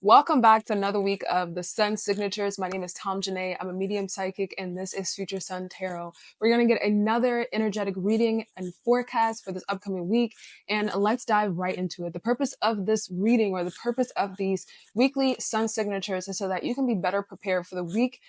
Welcome back to another week of the Sun Signatures. My name is Tom Janae. I'm a medium psychic, and this is Future Sun Tarot. We're going to get another energetic reading and forecast for this upcoming week, and let's dive right into it. The purpose of this reading, or the purpose of these weekly Sun Signatures, is so that you can be better prepared for the week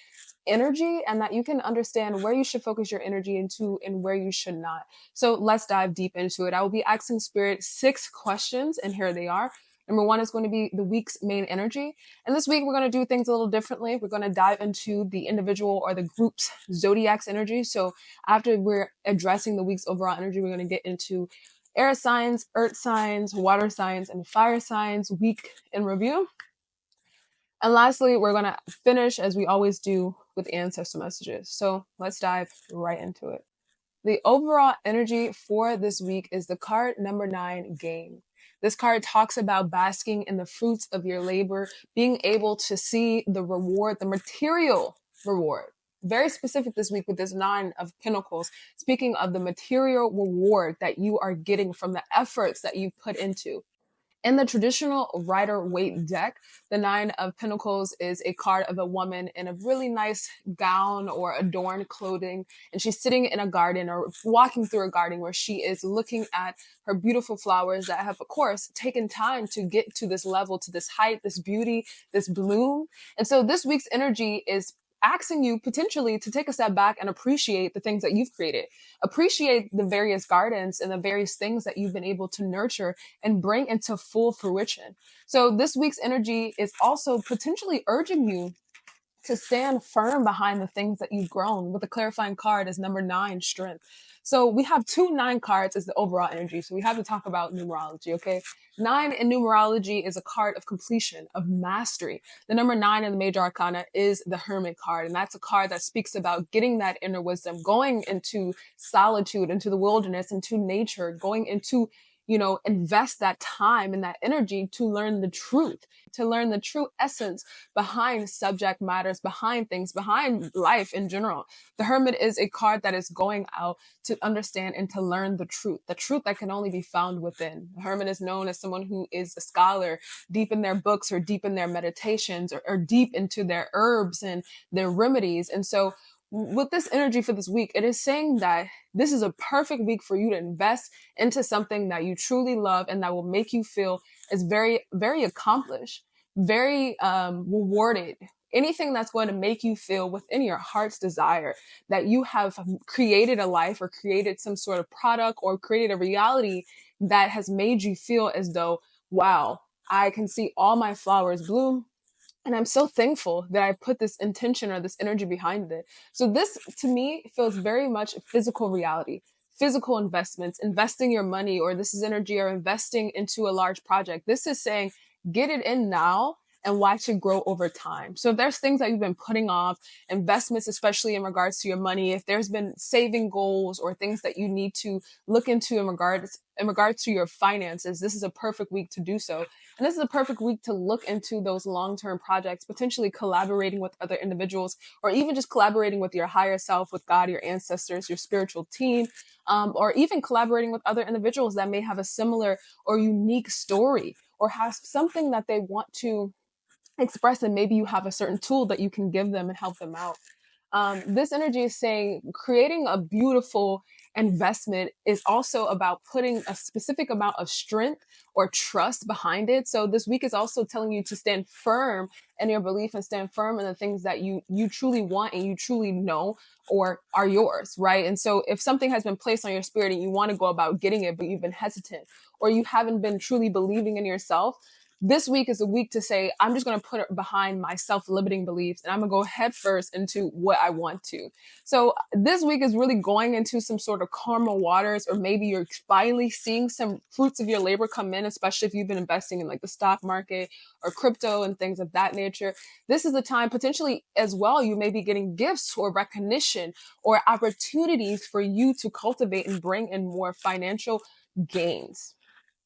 energy and that you can understand where you should focus your energy into and where you should not. So let's dive deep into it. I will be asking Spirit 6 questions, and here they are. Number 1 is going to be the week's main energy. And this week, we're going to do things a little differently. We're going to dive into the individual or the group's zodiac's energy. So after we're addressing the week's overall energy, we're going to get into air signs, earth signs, water signs, and fire signs week in review. And lastly, we're going to finish, as we always do, with ancestor messages. So let's dive right into it. The overall energy for this week is the card number 9, Gain. This card talks about basking in the fruits of your labor, being able to see the reward, the material reward. Very specific this week with this 9 of Pentacles, speaking of the material reward that you are getting from the efforts that you put into. In the traditional Rider-Waite deck, the 9 of Pentacles is a card of a woman in a really nice gown or adorned clothing, and she's sitting in a garden or walking through a garden where she is looking at her beautiful flowers that have, of course, taken time to get to this level, to this height, this beauty, this bloom. And so this week's energy is asking you potentially to take a step back and appreciate the things that you've created. Appreciate the various gardens and the various things that you've been able to nurture and bring into full fruition. So this week's energy is also potentially urging you to stand firm behind the things that you've grown, with the clarifying card as number 9, Strength. So we have 2 9 cards as the overall energy. So we have to talk about numerology, okay? 9 in numerology is a card of completion, of mastery. The number 9 in the major arcana is the Hermit card. And that's a card that speaks about getting that inner wisdom, going into solitude, into the wilderness, into nature, going into, invest that time and that energy to learn the truth, to learn the true essence behind subject matters, behind things, behind life in general. The Hermit is a card that is going out to understand and to learn the truth that can only be found within. The Hermit is known as someone who is a scholar, deep in their books or deep in their meditations or deep into their herbs and their remedies. And so with this energy for this week, it is saying that this is a perfect week for you to invest into something that you truly love and that will make you feel as very, very accomplished, very rewarded. Anything that's going to make you feel within your heart's desire that you have created a life or created some sort of product or created a reality that has made you feel as though, wow, I can see all my flowers bloom. And I'm so thankful that I put this intention or this energy behind it. So this, to me, feels very much physical reality, physical investments, investing your money, or this is energy or investing into a large project. This is saying, get it in now and watch it grow over time. So if there's things that you've been putting off, investments, especially in regards to your money, if there's been saving goals or things that you need to look into in regards to your finances, this is a perfect week to do so. And this is a perfect week to look into those long-term projects, potentially collaborating with other individuals, or even just collaborating with your higher self, with God, your ancestors, your spiritual team, or even collaborating with other individuals that may have a similar or unique story or have something that they want to express, and maybe you have a certain tool that you can give them and help them out. This energy is saying creating a beautiful investment is also about putting a specific amount of strength or trust behind it. So this week is also telling you to stand firm in your belief and stand firm in the things that you truly want and you truly know or are yours, right? And so if something has been placed on your spirit and you want to go about getting it, but you've been hesitant or you haven't been truly believing in yourself, this week is a week to say, I'm just going to put it behind my self-limiting beliefs and I'm going to go head first into what I want to. So this week is really going into some sort of karma waters, or maybe you're finally seeing some fruits of your labor come in, especially if you've been investing in like the stock market or crypto and things of that nature. This is the time potentially as well, you may be getting gifts or recognition or opportunities for you to cultivate and bring in more financial gains.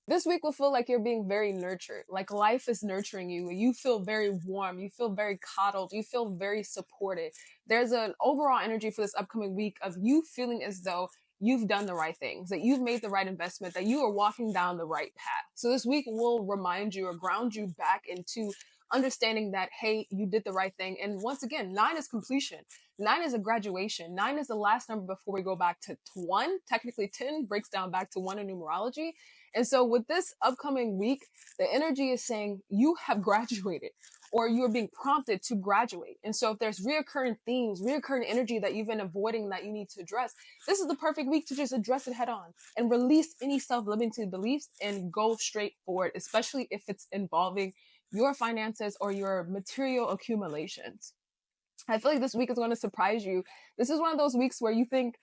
This week will feel like you're being very nurtured, like life is nurturing you. You feel very warm. You feel very coddled. You feel very supported. There's an overall energy for this upcoming week of you feeling as though you've done the right things, that you've made the right investment, that you are walking down the right path. So this week will remind you or ground you back into understanding that, hey, you did the right thing. And once again, 9 is completion. 9 is a graduation. 9 is the last number before we go back to 1. Technically, 10 breaks down back to 1 in numerology. And so with this upcoming week, the energy is saying you have graduated, or you're being prompted to graduate. And so if there's reoccurring themes, reoccurring energy that you've been avoiding that you need to address, this is the perfect week to just address it head on and release any self-limiting beliefs and go straight forward, especially if it's involving your finances or your material accumulations. I feel like this week is going to surprise you. This is one of those weeks where you think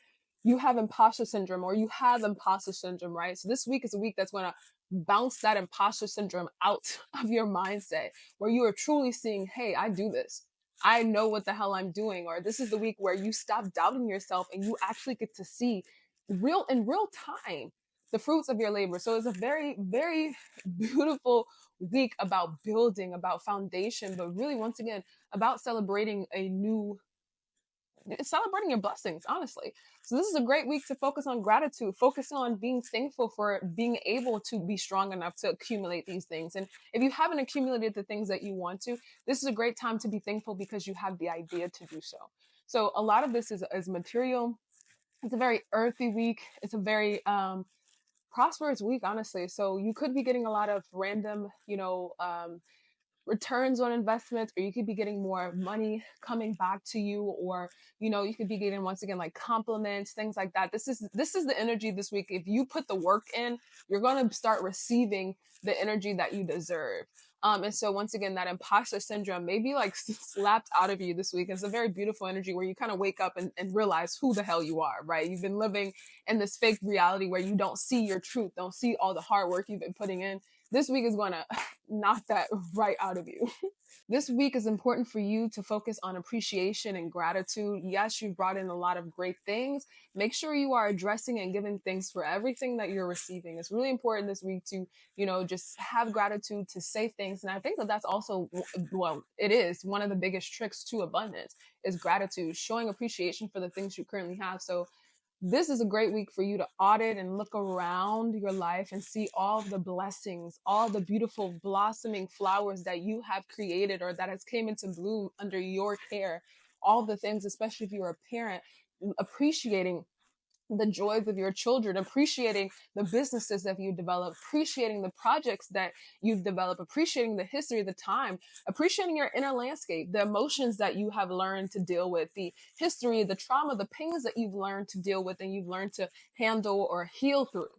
you have imposter syndrome, or you have imposter syndrome, right? So this week is a week that's going to bounce that imposter syndrome out of your mindset, where you are truly seeing, hey, I do this. I know what the hell I'm doing. Or this is the week where you stop doubting yourself and you actually get to see in real time the fruits of your labor. So it's a very, very beautiful week about building, about foundation, but really, once again, about celebrating celebrating your blessings, honestly. So this is a great week to focus on gratitude, focus on being thankful for being able to be strong enough to accumulate these things. And if you haven't accumulated the things that you want to, this is a great time to be thankful because you have the idea to do so. So a lot of this is material. It's a very earthy week. It's a very prosperous week, honestly. So you could be getting a lot of random, returns on investments, or you could be getting more money coming back to you, or you could be getting, once again, like compliments, things like that. This is the energy this week. If you put the work in, you're going to start receiving the energy that you deserve. And so once again, that imposter syndrome may be like slapped out of you this week. It's a very beautiful energy where you kind of wake up and realize who the hell you are, right? You've been living in this fake reality where you don't see your truth, don't see all the hard work you've been putting in. This week is going to knock that right out of you. This week is important for you to focus on appreciation and gratitude. Yes, you've brought in a lot of great things. Make sure you are addressing and giving thanks for everything that you're receiving. It's really important this week to, just have gratitude, to say things. And I think that that's also, well, it is one of the biggest tricks to abundance is gratitude, showing appreciation for the things you currently have. So this is a great week for you to audit and look around your life and see all the blessings, all the beautiful blossoming flowers that you have created or that has came into bloom under your care. All the things, especially if you're a parent, appreciating the joys of your children, appreciating the businesses that you develop, appreciating the projects that you've developed, appreciating the history, the time, appreciating your inner landscape, the emotions that you have learned to deal with, the history, the trauma, the pains that you've learned to deal with and you've learned to handle or heal through.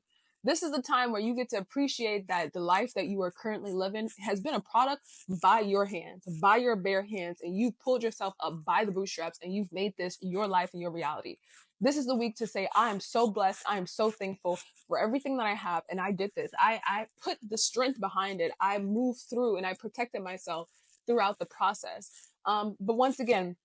This is the time where you get to appreciate that the life that you are currently living has been a product by your hands, by your bare hands, and you've pulled yourself up by the bootstraps and you've made this your life and your reality. This is the week to say, I am so blessed. I am so thankful for everything that I have. And I did this. I put the strength behind it. I moved through and I protected myself throughout the process. But once again,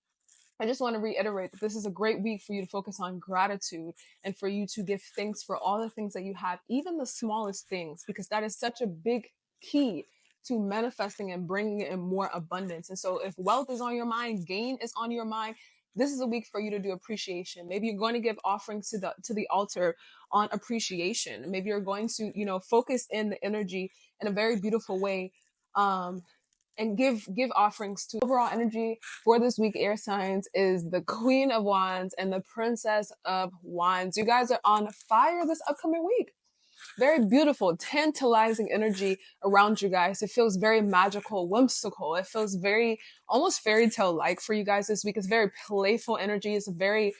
I just want to reiterate that this is a great week for you to focus on gratitude and for you to give thanks for all the things that you have, even the smallest things, because that is such a big key to manifesting and bringing in more abundance. And so if wealth is on your mind, gain is on your mind, this is a week for you to do appreciation. Maybe you're going to give offerings to the altar on appreciation. Maybe you're going to, focus in the energy in a very beautiful way. And give offerings to overall energy for this week. Air signs is the Queen of Wands and the Princess of Wands. You guys are on fire this upcoming week. Very beautiful, tantalizing energy around you guys. It feels very magical, whimsical. It feels very almost fairy tale like for you guys this week. It's very playful energy. It's a very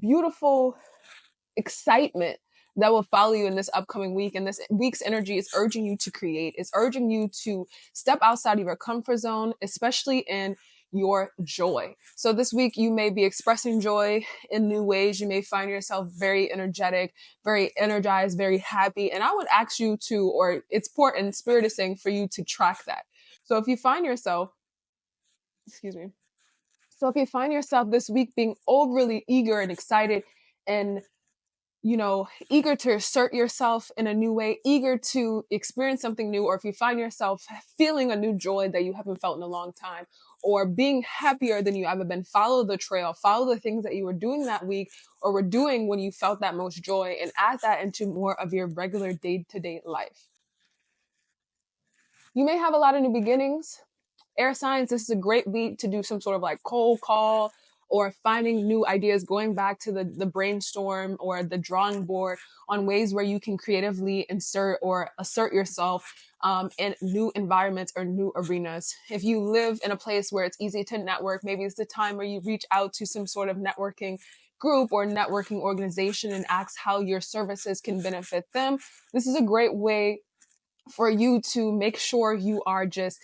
beautiful excitement that will follow you in this upcoming week. And this week's energy is urging you to create. It's urging you to step outside of your comfort zone, especially in your joy. So this week you may be expressing joy in new ways. You may find yourself very energetic, very energized, very happy. And I would ask you to, or it's important, Spirit is saying for you to track that. So if you find yourself, excuse me. So if you find yourself this week being overly eager and excited and eager to assert yourself in a new way, eager to experience something new, or if you find yourself feeling a new joy that you haven't felt in a long time, or being happier than you ever been, follow the trail, follow the things that you were doing that week or were doing when you felt that most joy, and add that into more of your regular day-to-day life. You may have a lot of new beginnings. Air signs, this is a great week to do some sort of like cold call or finding new ideas, going back to the brainstorm or the drawing board on ways where you can creatively insert or assert yourself in new environments or new arenas. If you live in a place where it's easy to network, maybe it's the time where you reach out to some sort of networking group or networking organization and ask how your services can benefit them. This is a great way for you to make sure you are just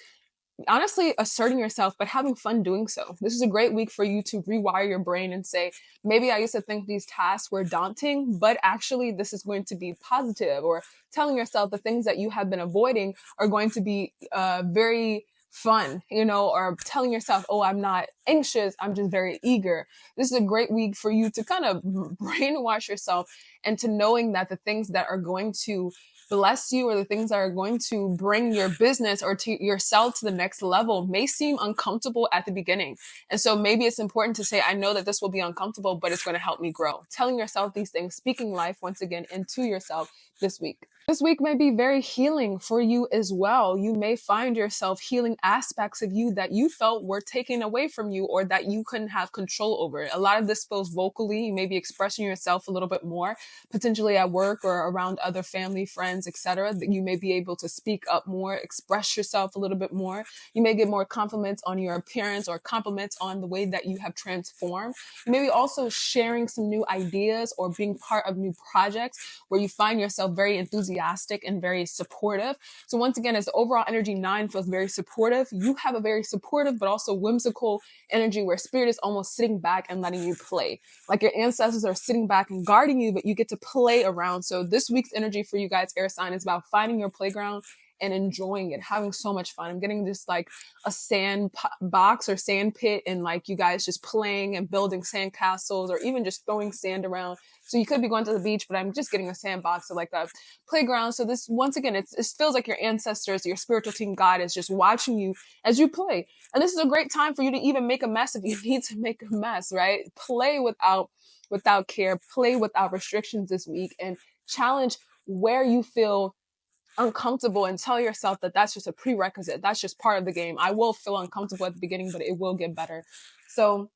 honestly asserting yourself, but having fun doing so. This is a great week for you to rewire your brain and say, maybe I used to think these tasks were daunting, but actually this is going to be positive, or telling yourself the things that you have been avoiding are going to be very fun, or telling yourself, oh, I'm not anxious, I'm just very eager. This is a great week for you to kind of brainwash yourself into knowing that the things that are going to bless you or the things that are going to bring your business or to yourself to the next level may seem uncomfortable at the beginning. And so maybe it's important to say, I know that this will be uncomfortable, but it's going to help me grow. Telling yourself these things, speaking life once again into yourself this week. This week may be very healing for you as well. You may find yourself healing aspects of you that you felt were taken away from you or that you couldn't have control over. A lot of this feels vocally. You may be expressing yourself a little bit more, potentially at work or around other family, friends, etc. That you may be able to speak up more, express yourself a little bit more. You may get more compliments on your appearance or compliments on the way that you have transformed. You may be also sharing some new ideas or being part of new projects where you find yourself very enthusiastic and very supportive. So once again, as the overall energy 9 feels very supportive, you have a very supportive but also whimsical energy where spirit is almost sitting back and letting you play. Like your ancestors are sitting back and guarding you, but you get to play around. So this week's energy for you guys, air sign, is about finding your playground and enjoying it, having so much fun. I'm getting just like a sand box or sand pit, and like you guys just playing and building sand castles or even just throwing sand around. So you could be going to the beach, but I'm just getting a sandbox or like a playground. So this, once again, it feels like your ancestors, your spiritual team guide is just watching you as you play. And this is a great time for you to even make a mess if you need to make a mess, right? Play without care, play without restrictions this week, and challenge where you feel uncomfortable and tell yourself that that's just a prerequisite. That's just part of the game. I will feel uncomfortable at the beginning, but it will get better. So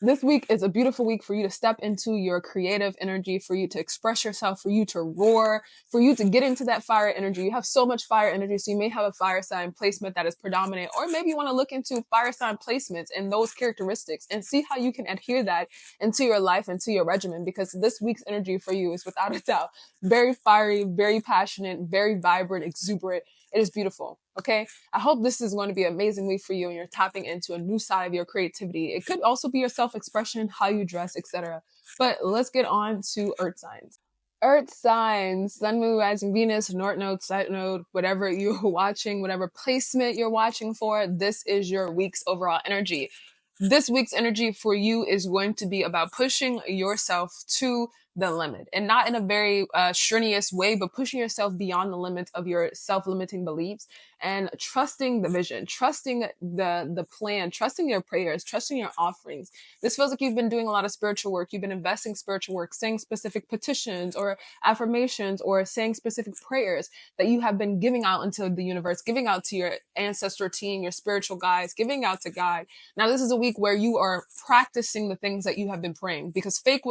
this week is a beautiful week for you to step into your creative energy, for you to express yourself, for you to roar, for you to get into that fire energy. You have so much fire energy, so you may have a fire sign placement that is predominant, or maybe you want to look into fire sign placements and those characteristics and see how you can adhere that into your life and to your regimen, because this week's energy for you is without a doubt very fiery, very passionate, very vibrant, exuberant. It is beautiful. Okay. I hope this is going to be an amazing week for you and you're tapping into a new side of your creativity. It could also be your self-expression, how you dress, etc. But let's get on to earth signs. Earth signs, Sun, Moon, Rising, Venus, North Node, South Node, whatever you're watching, whatever placement you're watching for, this is your week's overall energy. This week's energy for you is going to be about pushing yourself to the limit, and not in a very strenuous way, but pushing yourself beyond the limits of your self-limiting beliefs and trusting the vision, trusting the plan, trusting your prayers, trusting your offerings. This feels like you've been doing a lot of spiritual work. You've been investing spiritual work, saying specific petitions or affirmations or saying specific prayers that you have been giving out into the universe, giving out to your ancestor team, your spiritual guides, giving out to God. Now, this is a week where you are practicing the things that you have been praying, because faith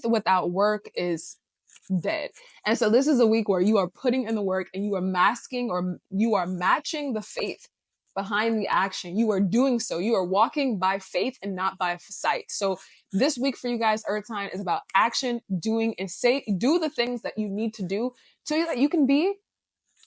without work is dead. And so this is a week where you are putting in the work and you are masking, or you are matching the faith behind the action. You are doing so. You are walking by faith and not by sight. So this week for you guys, Earth sign, is about action, doing, and do the things that you need to do so that you can be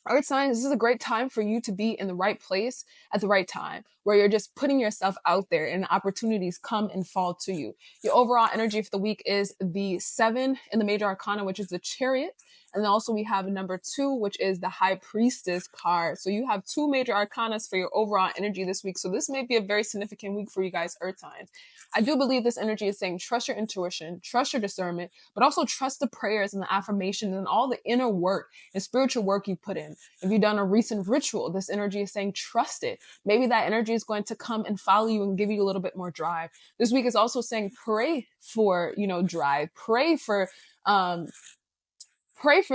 Earth signs. This is a great time for you to be in the right place at the right time, where you're just putting yourself out there and opportunities come and fall to you. Your overall energy for the week is the 7 in the major arcana, which is the Chariot. And then also we have number 2, which is the High Priestess card. So you have 2 major arcanas for your overall energy this week. So this may be a very significant week for you guys, Earth signs. I do believe this energy is saying trust your intuition, trust your discernment, but also trust the prayers and the affirmations and all the inner work and spiritual work you put in. If you've done a recent ritual, this energy is saying trust it. Maybe that energy is going to come and follow you and give you a little bit more drive. This week is also saying pray for, drive. Pray for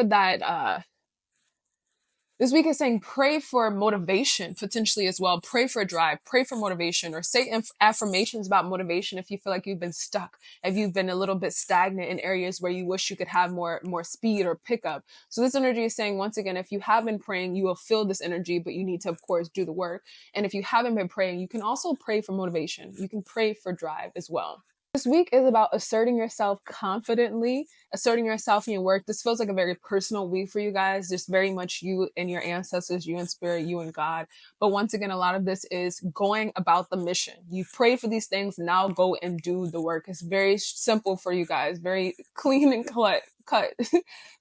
that This week is saying pray for motivation potentially as well. Pray for drive, pray for motivation, or say affirmations about motivation if you feel like you've been stuck, if you've been a little bit stagnant in areas where you wish you could have more speed or pickup. So this energy is saying, once again, if you have been praying, you will feel this energy, but you need to, of course, do the work. And if you haven't been praying, you can also pray for motivation. You can pray for drive as well. This week is about asserting yourself confidently, asserting yourself in your work. This feels like a very personal week for you guys. Just very much you and your ancestors, you and spirit, you and God. But once again, a lot of this is going about the mission. You pray for these things, now go and do the work. It's very simple for you guys, very clean and cut.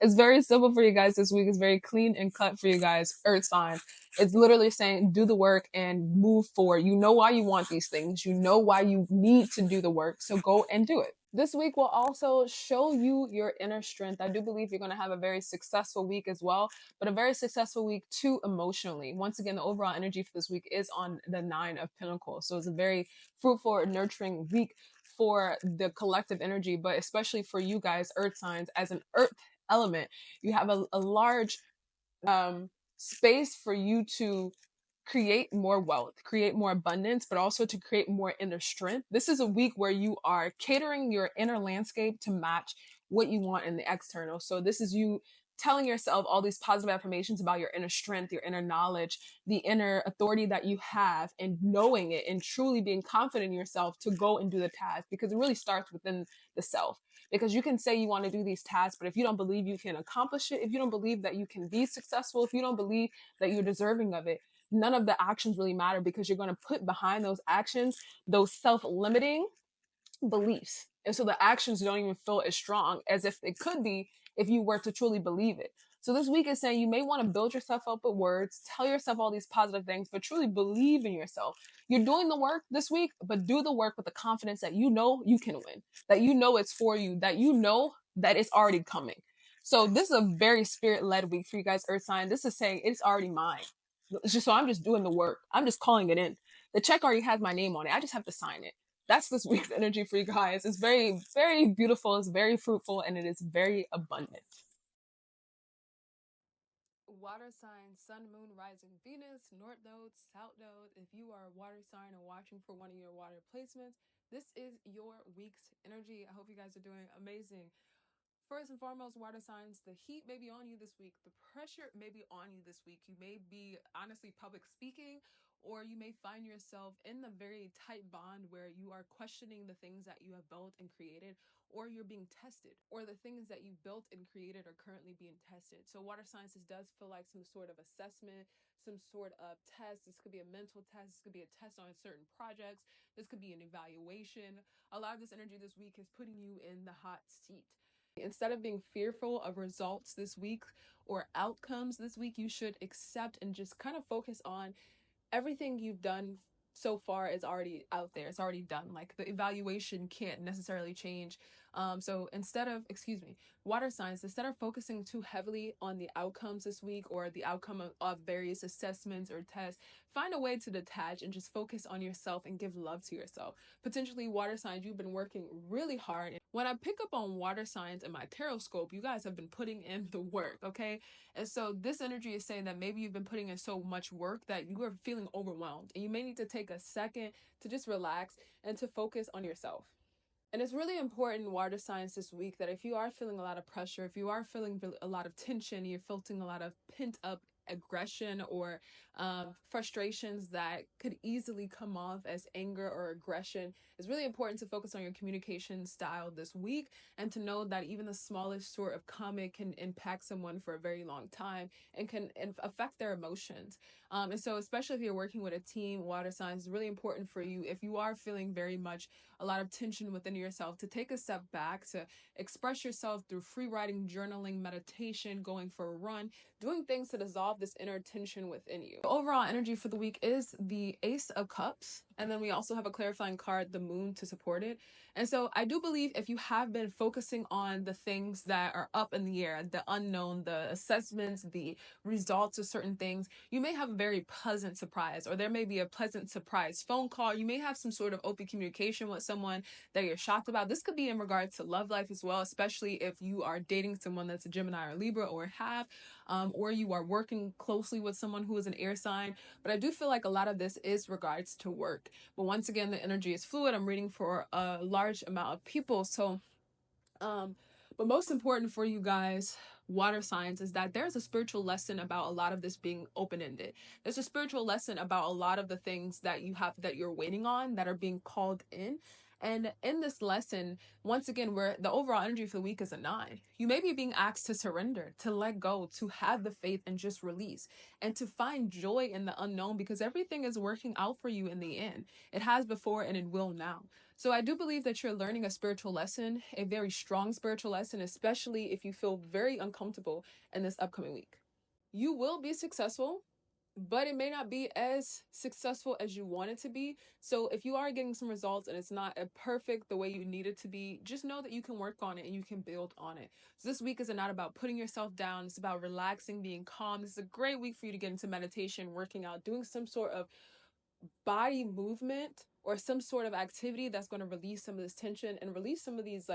It's very simple for you guys this week. It's very clean and cut for you guys, Earth sign. It's literally saying do the work and move forward. You know why you want these things. You know why you need to do the work. So go and do it. This week will also show you your inner strength. I do believe you're going to have a very successful week as well, but a very successful week too emotionally. Once again, the overall energy for this week is on the 9 of Pentacles. So it's a very fruitful or nurturing week for the collective energy, but especially for you guys, Earth signs, as an Earth element, you have a large space for you to create more wealth, create more abundance, but also to create more inner strength. This is a week where you are catering your inner landscape to match what you want in the external. So this is you telling yourself all these positive affirmations about your inner strength, your inner knowledge, the inner authority that you have, and knowing it and truly being confident in yourself to go and do the task, because it really starts within the self. Because you can say you want to do these tasks, but if you don't believe you can accomplish it, if you don't believe that you can be successful, if you don't believe that you're deserving of it, none of the actions really matter, because you're going to put behind those actions those self-limiting beliefs. And so the actions don't even feel as strong as if it could be if you were to truly believe it. So this week is saying you may want to build yourself up with words, tell yourself all these positive things, but truly believe in yourself. You're doing the work this week, but do the work with the confidence that you know you can win, that you know it's for you, that you know that it's already coming. So this is a very spirit-led week for you guys, Earth sign. This is saying it's already mine. So I'm just doing the work. I'm just calling it in. The check already has my name on it. I just have to sign it. That's this week's energy for you guys. It's very, very beautiful. It's very fruitful, and it is very abundant. Water sign, sun, moon, rising, Venus, north node, south node. If you are a water sign or watching for one of your water placements, this is your week's energy. I hope you guys are doing amazing. First and foremost, water signs, the heat may be on you this week. The pressure may be on you this week. You may be honestly public speaking, or you may find yourself in the very tight bond where you are questioning the things that you have built and created, or you're being tested, or the things that you built and created are currently being tested. So water signs, this does feel like some sort of assessment, some sort of test. This could be a mental test. This could be a test on certain projects. This could be an evaluation. A lot of this energy this week is putting you in the hot seat. Instead of being fearful of results this week or outcomes this week, you should accept and just kind of focus on everything you've done so far is already out there. It's already done. Like the evaluation can't necessarily change. So instead of, water signs, instead of focusing too heavily on the outcomes this week or the outcome of various assessments or tests, find a way to detach and just focus on yourself and give love to yourself. Potentially water signs, you've been working really hard. When I pick up on water signs in my tarot scope, you guys have been putting in the work, okay? And so this energy is saying that maybe you've been putting in so much work that you are feeling overwhelmed, and you may need to take a second to just relax and to focus on yourself. And it's really important, water signs, this week, that if you are feeling a lot of pressure, if you are feeling a lot of tension, you're feeling a lot of pent up aggression or frustrations that could easily come off as anger or aggression, it's really important to focus on your communication style this week, and to know that even the smallest sort of comment can impact someone for a very long time and can affect their emotions. And so especially if you're working with a team, water signs, it's really important for you, if you are feeling very much a lot of tension within yourself, to take a step back, to express yourself through free writing, journaling, meditation, going for a run, doing things to dissolve this inner tension within you. The overall energy for the week is the Ace of Cups. And then we also have a clarifying card, the moon, to support it. And so I do believe if you have been focusing on the things that are up in the air, the unknown, the assessments, the results of certain things, you may have a very pleasant surprise, or there may be a pleasant surprise phone call. You may have some sort of open communication with someone that you're shocked about. This could be in regards to love life as well, especially if you are dating someone that's a Gemini or Libra or or you are working closely with someone who is an air sign. But I do feel like a lot of this is regards to work. But once again, the energy is fluid. I'm reading for a large amount of people. So, but most important for you guys, water signs, is that there's a spiritual lesson about a lot of this being open-ended. There's a spiritual lesson about a lot of the things that you have, that you're waiting on, that are being called in. And in this lesson, once again, where the overall energy for the week is a 9, you may be being asked to surrender, to let go, to have the faith and just release, and to find joy in the unknown, because everything is working out for you in the end. It has before and it will now. So I do believe that you're learning a spiritual lesson, a very strong spiritual lesson, especially if you feel very uncomfortable in this upcoming week. You will be successful, but it may not be as successful as you want it to be. So if you are getting some results and it's not a perfect the way you need it to be, just know that you can work on it and you can build on it. So this week is not about putting yourself down. It's about relaxing, being calm. This is a great week for you to get into meditation, working out, doing some sort of body movement or some sort of activity that's going to release some of this tension and release some of these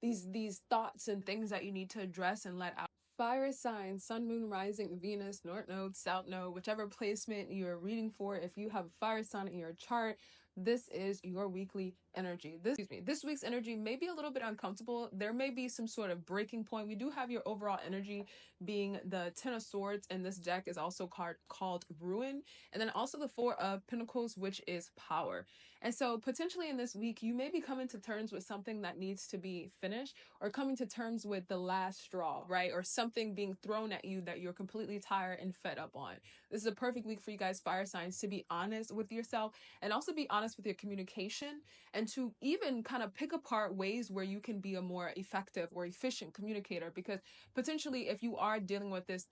these thoughts and things that you need to address and let out. Fire sign, sun, moon, rising, Venus, north node, south node, whichever placement you're reading for. If you have a fire sign in your chart, this is your weekly energy. This week's energy may be a little bit uncomfortable. There may be some sort of breaking point. We do have your overall energy being the 10 of Swords, and this deck is also called Ruin. And then also the 4 of Pentacles, which is power. And so potentially in this week, you may be coming to terms with something that needs to be finished, or coming to terms with the last straw, right? Or something being thrown at you that you're completely tired and fed up on. This is a perfect week for you guys, fire signs, to be honest with yourself and also be honest with your communication, and to even kind of pick apart ways where you can be a more effective or efficient communicator. Because potentially if you are dealing with this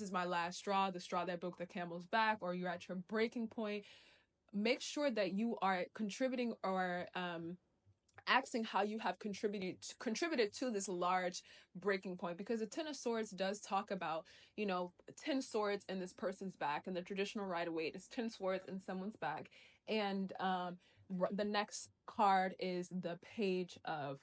is my last straw, the straw that broke the camel's back, or you're at your breaking point, make sure that you are contributing or asking how you have contributed to this large breaking point. Because the 10 of Swords does talk about, 10 swords in this person's back, and the traditional Rider-Waite is 10 swords in someone's back. And the next card is the page of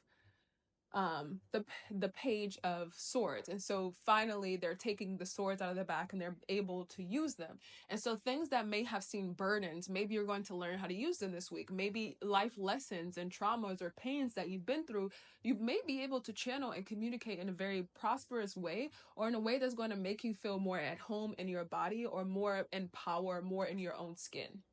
the page of swords. And so finally they're taking the swords out of the back and they're able to use them. And so things that may have seemed burdens, maybe you're going to learn how to use them this week. Maybe life lessons and traumas or pains that you've been through, you may be able to channel and communicate in a very prosperous way, or in a way that's going to make you feel more at home in your body, or more in power, more in your own skin.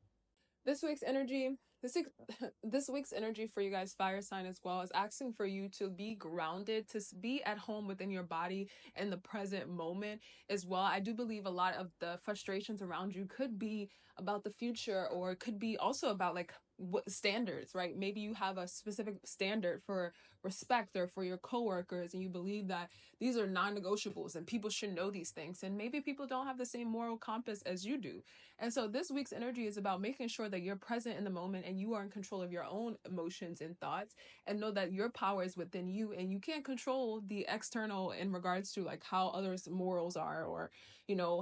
This week's energy, this week's energy for you guys, fire sign, as well, is asking for you to be grounded, to be at home within your body in the present moment as well. I do believe a lot of the frustrations around you could be about the future, or it could be also about what standards, right? Maybe you have a specific standard for respect or for your coworkers, and you believe that these are non-negotiables and people should know these things, and maybe people don't have the same moral compass as you do. And so this week's energy is about making sure that you're present in the moment and you are in control of your own emotions and thoughts, and know that your power is within you, and you can't control the external in regards to how others' morals are, or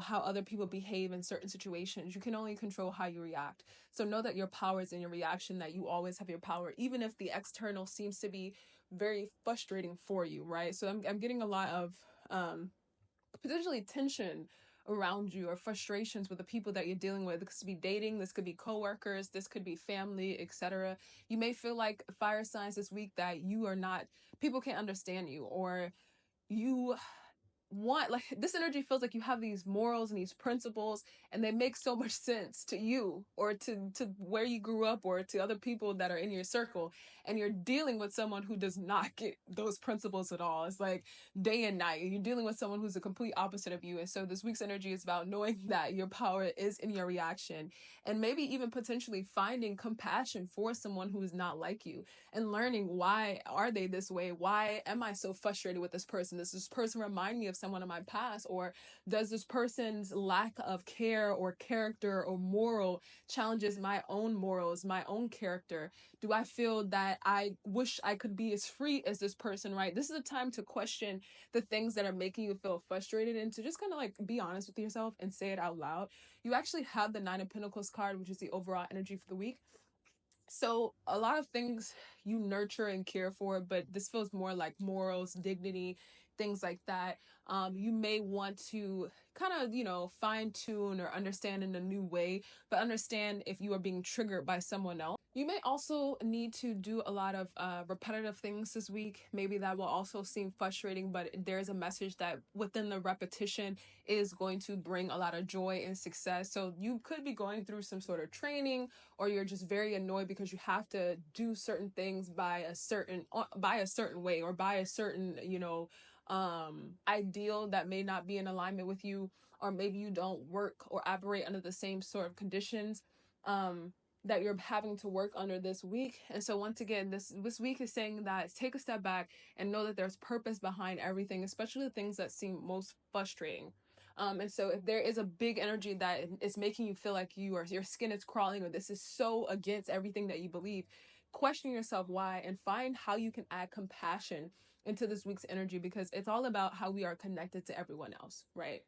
how other people behave in certain situations. You can only control how you react. So know that your power is in your reaction, that you always have your power, even if the external seems to be very frustrating for you, right? So I'm getting a lot of potentially tension around you, or frustrations with the people that you're dealing with. This could be dating, this could be coworkers, this could be family, etc. You may feel like, fire signs, this week, that people can't understand you, or you this energy feels like you have these morals and these principles, and they make so much sense to you, or to where you grew up, or to other people that are in your circle, and you're dealing with someone who does not get those principles at all. It's like day and night. You're dealing with someone who's the complete opposite of you. And so this week's energy is about knowing that your power is in your reaction, and maybe even potentially finding compassion for someone who is not like you, and learning, why are they this way? Why am I so frustrated with this person? Does this person remind me of someone in my past? Or does this person's lack of care or character or moral challenges my own morals, my own character? Do I feel that I wish I could be as free as this person, right? This is a time to question the things that are making you feel frustrated and to just kind of like be honest with yourself and say it out loud. You actually have the Nine of Pentacles card, which is the overall energy for the week. So a lot of things you nurture and care for, but this feels more like morals, dignity, things like that. You may want to kind of, fine tune or understand in a new way, but understand if you are being triggered by someone else. You may also need to do a lot of repetitive things this week. Maybe that will also seem frustrating, but there's a message that within the repetition is going to bring a lot of joy and success. So you could be going through some sort of training, or you're just very annoyed because you have to do certain things by a certain way, or by a certain ideal that may not be in alignment with you, or maybe you don't work or operate under the same sort of conditions that you're having to work under this week. And so once again, this week is saying that take a step back and know that there's purpose behind everything, especially the things that seem most frustrating. And so if there is a big energy that is making you feel like your skin is crawling, or this is so against everything that you believe, question yourself why and find how you can add compassion into this week's energy, because it's all about how we are connected to everyone else, right?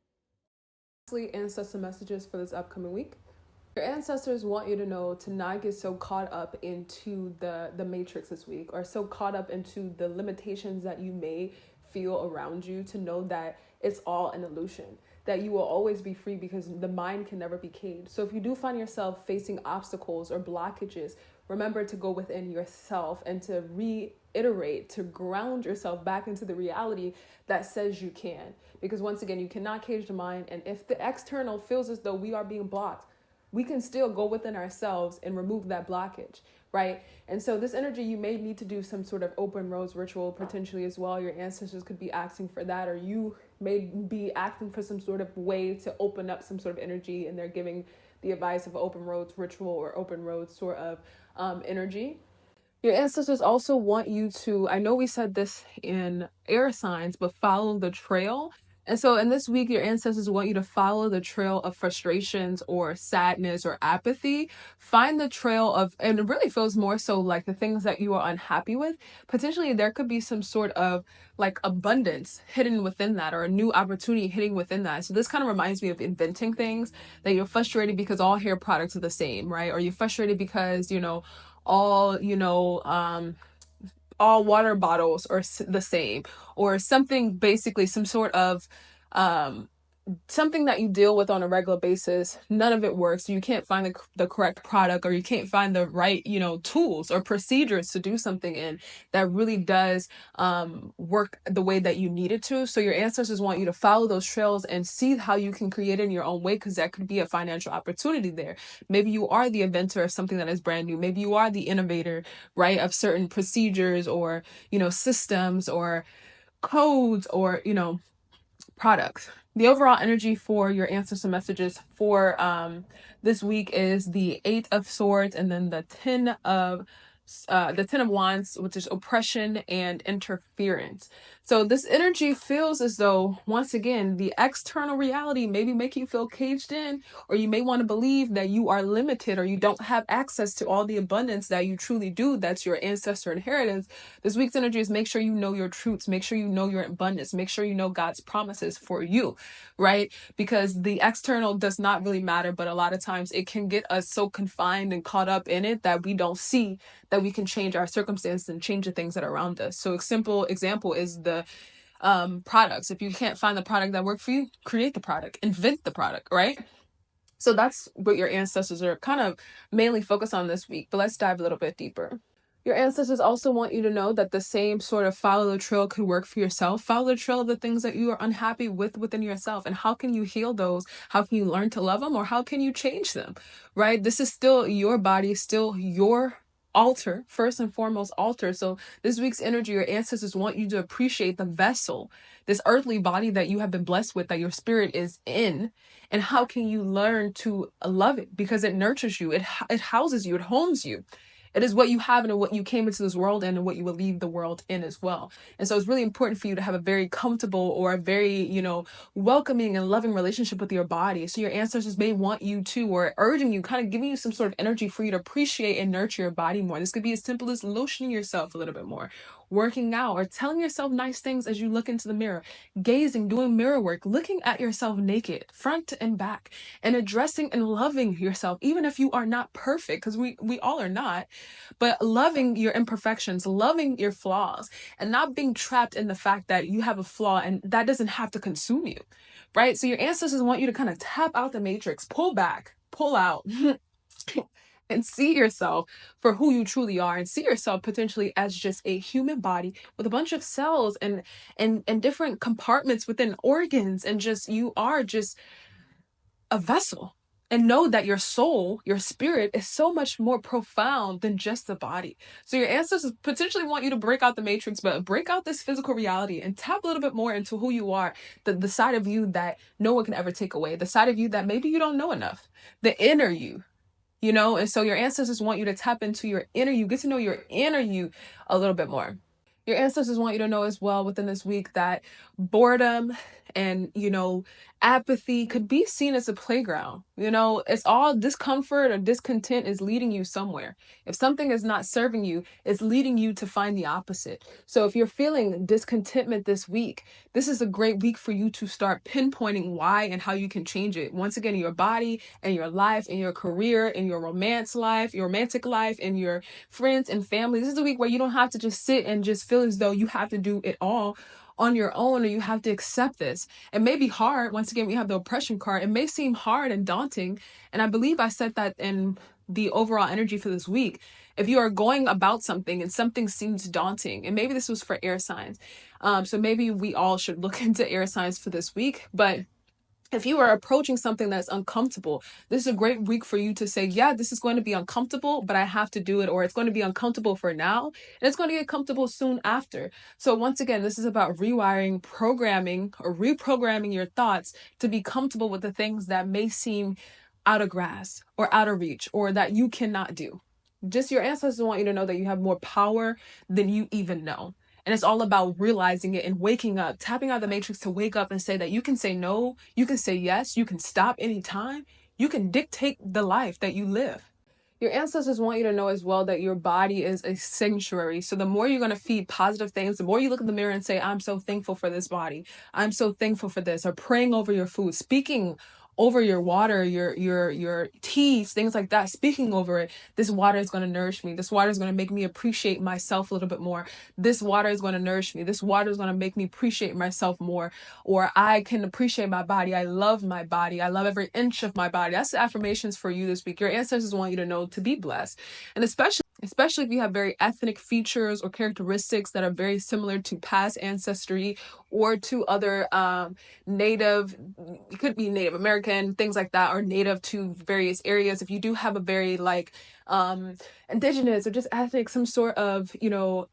Lastly, ancestor messages for this upcoming week. Your ancestors want you to know to not get so caught up into the matrix this week, or so caught up into the limitations that you may feel around you, to know that it's all an illusion, that you will always be free because the mind can never be caged. So if you do find yourself facing obstacles or blockages, remember to go within yourself and to reiterate, to ground yourself back into the reality that says you can. Because once again, you cannot cage the mind. And if the external feels as though we are being blocked, we can still go within ourselves and remove that blockage, right? And so this energy, you may need to do some sort of open roads ritual potentially as well. Your ancestors could be asking for that, or you may be asking for some sort of way to open up some sort of energy, and they're giving the advice of open roads ritual or open roads sort of energy. Your ancestors also want you to, I know we said this in air signs, but follow the trail. And so in this week, your ancestors want you to follow the trail of frustrations or sadness or apathy. Find the trail of, and it really feels more so like the things that you are unhappy with. Potentially there could be some sort of like abundance hidden within that, or a new opportunity hidden within that. So this kind of reminds me of inventing things, that you're frustrated because all hair products are the same, right? Or you're frustrated because, all all water bottles are the same, or something, basically some sort of something that you deal with on a regular basis. None of it works. You can't find the correct product, or you can't find the right tools or procedures to do something in that really does work the way that you need it to. So your ancestors want you to follow those trails and see how you can create it in your own way, because that could be a financial opportunity there. Maybe you are the inventor of something that is brand new. Maybe you are the innovator, right, of certain procedures, or systems, or codes, or products. The overall energy for your ancestor messages for this week is the 8 of Swords, and then the 10 of Wands, which is oppression and interference. So this energy feels as though, once again, the external reality maybe make you feel caged in, or you may want to believe that you are limited, or you don't have access to all the abundance that you truly do. That's your ancestor inheritance. This week's energy is make sure you know your truths, make sure you know your abundance, make sure you know God's promises for you, right? Because the external does not really matter, but a lot of times it can get us so confined and caught up in it that we don't see that we can change our circumstances and change the things that are around us. So a simple example is the products. If you can't find the product that works for you, create the product, invent the product, right? So that's what your ancestors are kind of mainly focused on this week. But let's dive a little bit deeper. Your ancestors also want you to know that the same sort of follow the trail could work for yourself. Follow the trail of the things that you are unhappy with within yourself. And how can you heal those? How can you learn to love them? Or how can you change them, right? This is still your body, still your altar, first and foremost altar. So this week's energy, your ancestors want you to appreciate the vessel, this earthly body that you have been blessed with, that your spirit is in. And how can you learn to love it? Because it nurtures you, it houses you, it homes you. It is what you have and what you came into this world in and what you will leave the world in as well. And so it's really important for you to have a very comfortable or a very, welcoming and loving relationship with your body. So your ancestors may want you to, or urging you, kind of giving you some sort of energy for you to appreciate and nurture your body more. This could be as simple as lotioning yourself a little bit more, working out, or telling yourself nice things as you look into the mirror, gazing, doing mirror work, looking at yourself naked, front and back, and addressing and loving yourself, even if you are not perfect, because we all are not, but loving your imperfections, loving your flaws, and not being trapped in the fact that you have a flaw and that doesn't have to consume you, right? So your ancestors want you to kind of tap out the matrix, pull back, pull out, and see yourself for who you truly are, and see yourself potentially as just a human body with a bunch of cells and different compartments within organs, and just you are just a vessel. And know that your soul, your spirit, is so much more profound than just the body. So your ancestors potentially want you to break out the matrix, but break out this physical reality and tap a little bit more into who you are, the side of you that no one can ever take away, the side of you that maybe you don't know enough, the inner you. And so your ancestors want you to tap into your inner you, get to know your inner you a little bit more. Your ancestors want you to know as well within this week that boredom and, apathy could be seen as a playground. It's all discomfort or discontent is leading you somewhere. If something is not serving you, it's leading you to find the opposite. So if you're feeling discontentment this week, this is a great week for you to start pinpointing why and how you can change it. Once again, in your body and your life, in your career, in your romantic life, in your friends and family. This is a week where you don't have to just sit and just feel as though you have to do it all on your own, or you have to accept this. It may be hard. Once again, we have the oppression card. It may seem hard and daunting. And I believe I said that in the overall energy for this week. If you are going about something and something seems daunting, and maybe this was for air signs. So maybe we all should look into air signs for this week. But if you are approaching something that's uncomfortable, this is a great week for you to say, yeah, this is going to be uncomfortable, but I have to do it, or it's going to be uncomfortable for now, and it's going to get comfortable soon after. So once again, this is about rewiring, programming, or reprogramming your thoughts to be comfortable with the things that may seem out of grasp or out of reach, or that you cannot do. Just your ancestors want you to know that you have more power than you even know. And it's all about realizing it and waking up, tapping out the matrix to wake up and say that you can say no, you can say yes, you can stop anytime, you can dictate the life that you live. Your ancestors want you to know as well that your body is a sanctuary. So the more you're going to feed positive things, the more you look in the mirror and say, I'm so thankful for this body. I'm so thankful for this. Or praying over your food, speaking over your water, your teas, things like that, speaking over it. This water is going to nourish me. This water is going to make me appreciate myself a little bit more. This water is going to nourish me. This water is going to make me appreciate myself more. Or I can appreciate my body. I love my body. I love every inch of my body. That's the affirmations for you this week. Your ancestors want you to know to be blessed. And especially if you have very ethnic features or characteristics that are very similar to past ancestry or to other native, it could be Native American, things like that, or native to various areas. If you do have a very indigenous or just ethnic, some sort of,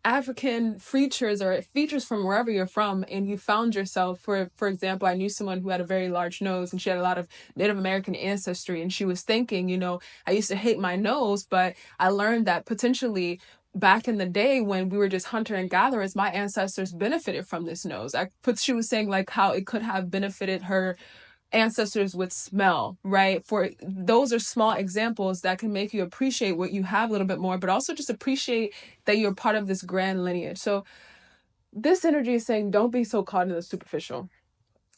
African features or features from wherever you're from, and you found yourself, for example, I knew someone who had a very large nose and she had a lot of Native American ancestry, and she was thinking, I used to hate my nose, but I learned that potentially back in the day when we were just hunter and gatherers, my ancestors benefited from this nose. She was saying like how it could have benefited her ancestors with smell, right? For those are small examples that can make you appreciate what you have a little bit more, but also just appreciate that you're part of this grand lineage. So this energy is saying, don't be so caught in the superficial.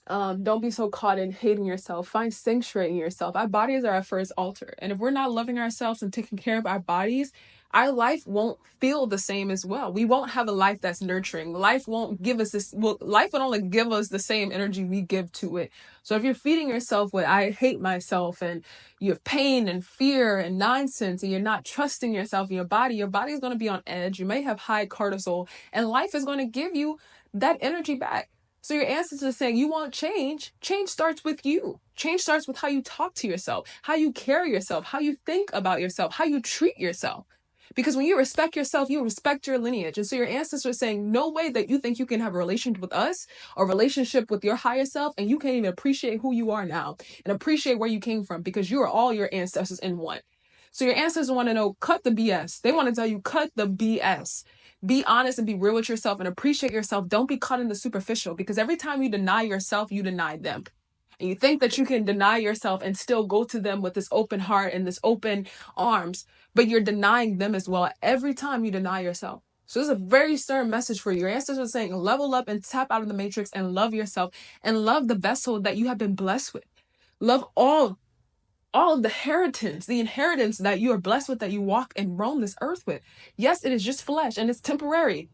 Don't be so caught in hating yourself. Find sanctuary in yourself. Our bodies are our first altar. And if we're not loving ourselves and taking care of our bodies, our life won't feel the same as well. We won't have a life that's nurturing. Life won't give us life would only give us the same energy we give to it. So if you're feeding yourself with, I hate myself, and you have pain and fear and nonsense, and you're not trusting yourself and your body is going to be on edge. You may have high cortisol, and life is going to give you that energy back. So your ancestors are saying you want change. Change starts with you. Change starts with how you talk to yourself, how you carry yourself, how you think about yourself, how you treat yourself. Because when you respect yourself, you respect your lineage. And so your ancestors are saying, no way that you think you can have a relationship with us or a relationship with your higher self, and you can't even appreciate who you are now and appreciate where you came from, because you are all your ancestors in one. So your ancestors want to know, cut the BS. They want to tell you, cut the BS. Be honest and be real with yourself and appreciate yourself. Don't be caught in the superficial, because every time you deny yourself, you deny them. And you think that you can deny yourself and still go to them with this open heart and this open arms, but you're denying them as well every time you deny yourself. So this is a very stern message for you. Your ancestors are saying, level up and tap out of the matrix and love yourself and love the vessel that you have been blessed with. Love all of the inheritance that you are blessed with, that you walk and roam this earth with. Yes, it is just flesh and it's temporary,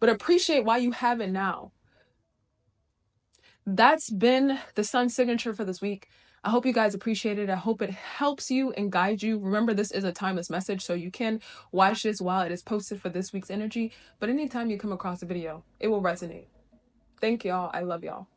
but appreciate why you have it now. That's been the sun signature for this week. I hope you guys appreciate it. I hope it helps you and guides you. Remember, this is a timeless message, so you can watch this while it is posted for this week's energy. But anytime you come across a video, it will resonate. Thank y'all. I love y'all.